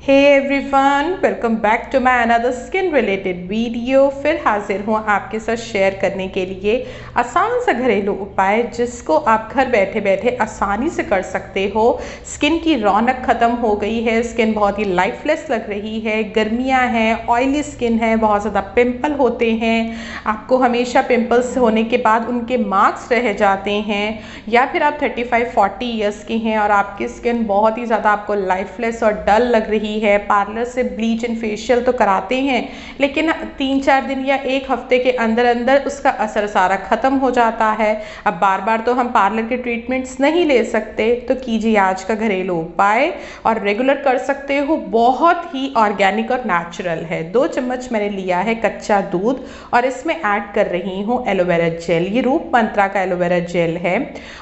Hey everyone, welcome back to my another skin related video। फिर हाजिर हूँ आपके साथ शेयर करने के लिए आसान सा घरेलू उपाय जिसको आप घर बैठे बैठे आसानी से कर सकते हो। स्किन की रौनक ख़त्म हो गई है, स्किन बहुत ही लाइफलेस लग रही है, गर्मियाँ हैं, ऑयली स्किन है, बहुत ज़्यादा पिंपल होते हैं, आपको हमेशा पिंपल्स होने के बाद उनके मार्क्स रह जाते हैं, या फिर आप 35-40 ईयर्स की हैं और आपकी स्किन बहुत ही ज़्यादा आपको लाइफलेस और डल लग रही है। पार्लर से ब्लीच एंड फेशियल तो कराते हैं लेकिन 3-4 दिन या एक हफ्ते के अंदर अंदर उसका असर सारा ख़त्म हो जाता है। अब बार बार तो हम पार्लर के ट्रीटमेंट्स नहीं ले सकते, तो कीजिए आज का घरेलू उपाय और रेगुलर कर सकते हो। बहुत ही ऑर्गेनिक और नेचुरल है। 2 चम्मच मैंने लिया है कच्चा दूध और इसमें ऐड कर रही हूँ एलोवेरा जेल। ये रूप मंत्रा का एलोवेरा जेल है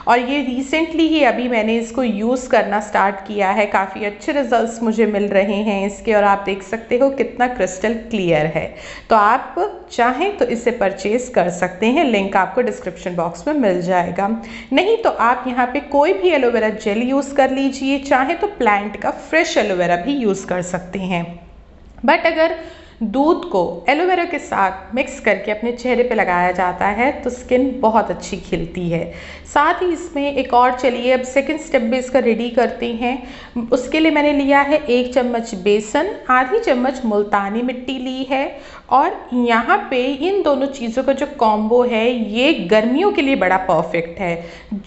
और ये रिसेंटली ही अभी मैंने इसको यूज़ करना स्टार्ट किया है। काफ़ी अच्छे रिजल्ट्स मुझे मिल रहे हैं इसके और आप देख सकते हो कितना क्रिस्टल क्लियर है। तो आप चाहें तो इसे परचेज कर सकते हैं, लिंक आपको डिस्क्रिप्शन बॉक्स में मिल जाएगा। नहीं तो आप यहाँ पे कोई भी एलोवेरा जेल यूज़ कर लीजिए, चाहे तो प्लांट का फ्रेश एलोवेरा भी यूज़ कर सकते हैं। बट अगर दूध को एलोवेरा के साथ मिक्स करके अपने चेहरे पे लगाया जाता है तो स्किन बहुत अच्छी खिलती है। साथ ही इसमें एक और, चलिए अब सेकंड स्टेप भी इसका रेडी करते हैं। उसके लिए मैंने लिया है 1 चम्मच बेसन, आधी चम्मच मुल्तानी मिट्टी ली है और यहाँ पे इन दोनों चीज़ों का जो कॉम्बो है ये गर्मियों के लिए बड़ा परफेक्ट है।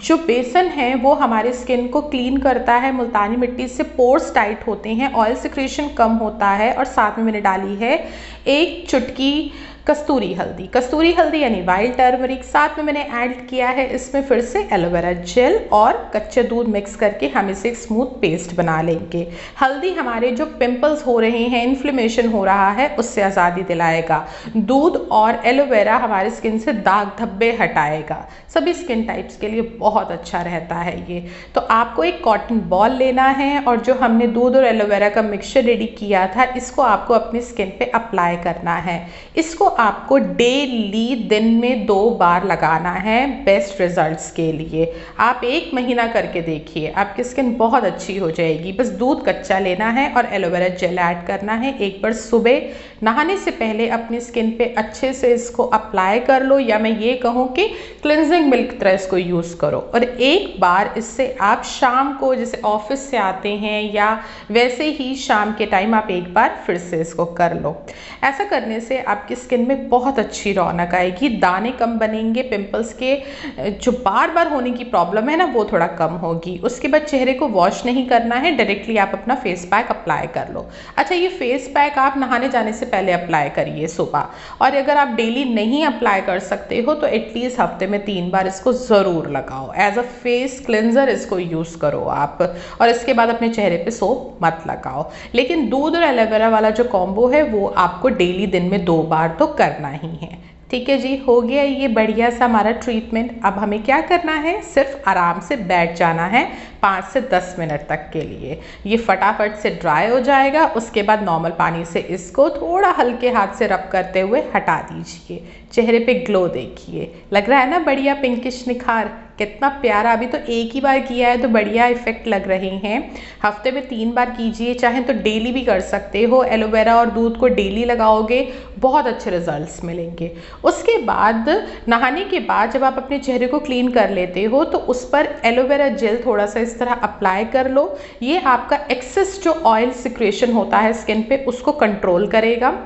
जो बेसन है वो हमारे स्किन को क्लीन करता है, मुल्तानी मिट्टी से पोर्स टाइट होते हैं, ऑयल सिक्रेशन कम होता है और साथ में मैंने डाली है 1 चुटकी कस्तूरी हल्दी यानी वाइल्ड टर्मरिक। साथ में मैंने ऐड किया है इसमें फिर से एलोवेरा जेल और कच्चे दूध मिक्स करके हम इसे एक स्मूथ पेस्ट बना लेंगे। हल्दी हमारे जो पिंपल्स हो रहे हैं, इन्फ्लेमेशन हो रहा है, उससे आज़ादी दिलाएगा। दूध और एलोवेरा हमारे स्किन से दाग धब्बे हटाएगा। सभी स्किन टाइप्स के लिए बहुत अच्छा रहता है ये। तो आपको एक कॉटन बॉल लेना है और जो हमने दूध और एलोवेरा का मिक्सचर रेडी किया था इसको आपको अपनी स्किन पे अप्लाई करना है। इसको आपको डेली दिन में 2 बार लगाना है बेस्ट रिजल्ट्स के लिए। आप 1 महीना करके देखिए, आपकी स्किन बहुत अच्छी हो जाएगी। बस दूध कच्चा लेना है और एलोवेरा जेल ऐड करना है। एक बार सुबह नहाने से पहले अपनी स्किन पे अच्छे से इसको अप्लाई कर लो, या मैं ये कहूँ कि क्लिनजिंग मिल्क थ्राइस को यूज़ करो। और एक बार इससे आप शाम को जैसे ऑफिस से आते हैं या वैसे ही शाम के टाइम आप एक बार फिर से इसको कर लो। ऐसा करने से आपकी स्किन में बहुत अच्छी रौनक आएगी, दाने कम बनेंगे, पिंपल्स के जो बार बार होने की प्रॉब्लम है ना वो थोड़ा कम होगी। उसके बाद चेहरे को वॉश नहीं करना है, डायरेक्टली आप अपना फेस पैक अप्लाई कर लो। अच्छा, ये फेस पैक आप नहाने जाने से पहले अप्लाई करिए सुबह, और अगर आप डेली नहीं अप्लाई कर सकते हो तो एटलीस्ट हफ्ते में 3 बार इसको ज़रूर लगाओ। एज अ फेस क्लिनजर इसको यूज़ करो आप, और इसके बाद अपने चेहरे पे सोप मत लगाओ। लेकिन दूध और एलोवेरा वाला जो कॉम्बो है वो आपको डेली दिन में 2 बार तो करना ही है। ठीक है जी, हो गया ये बढ़िया सा हमारा ट्रीटमेंट। अब हमें क्या करना है, सिर्फ आराम से बैठ जाना है 5 से 10 मिनट तक के लिए। ये फटाफट से ड्राई हो जाएगा। उसके बाद नॉर्मल पानी से इसको थोड़ा हल्के हाथ से रब करते हुए हटा दीजिए। चेहरे पे ग्लो देखिए, लग रहा है ना बढ़िया पिंकिश निखार, कितना प्यारा। अभी तो एक ही बार किया है तो बढ़िया इफेक्ट लग रहे हैं। हफ्ते में 3 बार कीजिए, चाहे तो डेली भी कर सकते हो। एलोवेरा और दूध को डेली लगाओगे, बहुत अच्छे रिजल्ट्स मिलेंगे। उसके बाद नहाने के बाद जब आप अपने चेहरे को क्लीन कर लेते हो तो उस पर एलोवेरा जेल थोड़ा सा इस तरह अप्लाई कर लो। ये आपका एक्सेस जो ऑयल सिक्रेशन होता है स्किन पे उसको कंट्रोल करेगा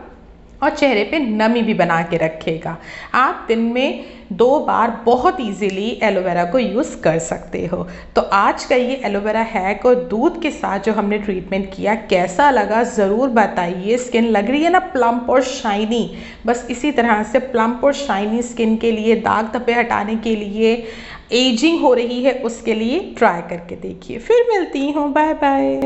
और चेहरे पे नमी भी बना के रखेगा। आप दिन में 2 बार बहुत इजीली एलोवेरा को यूज़ कर सकते हो। तो आज का ये एलोवेरा हैक और दूध के साथ जो हमने ट्रीटमेंट किया कैसा लगा ज़रूर बताइए। स्किन लग रही है ना प्लम्प और शाइनी, बस इसी तरह से प्लम्प और शाइनी स्किन के लिए, दाग धब्बे हटाने के लिए, एजिंग हो रही है उसके लिए ट्राई करके देखिए। फिर मिलती हूँ, बाय बाय।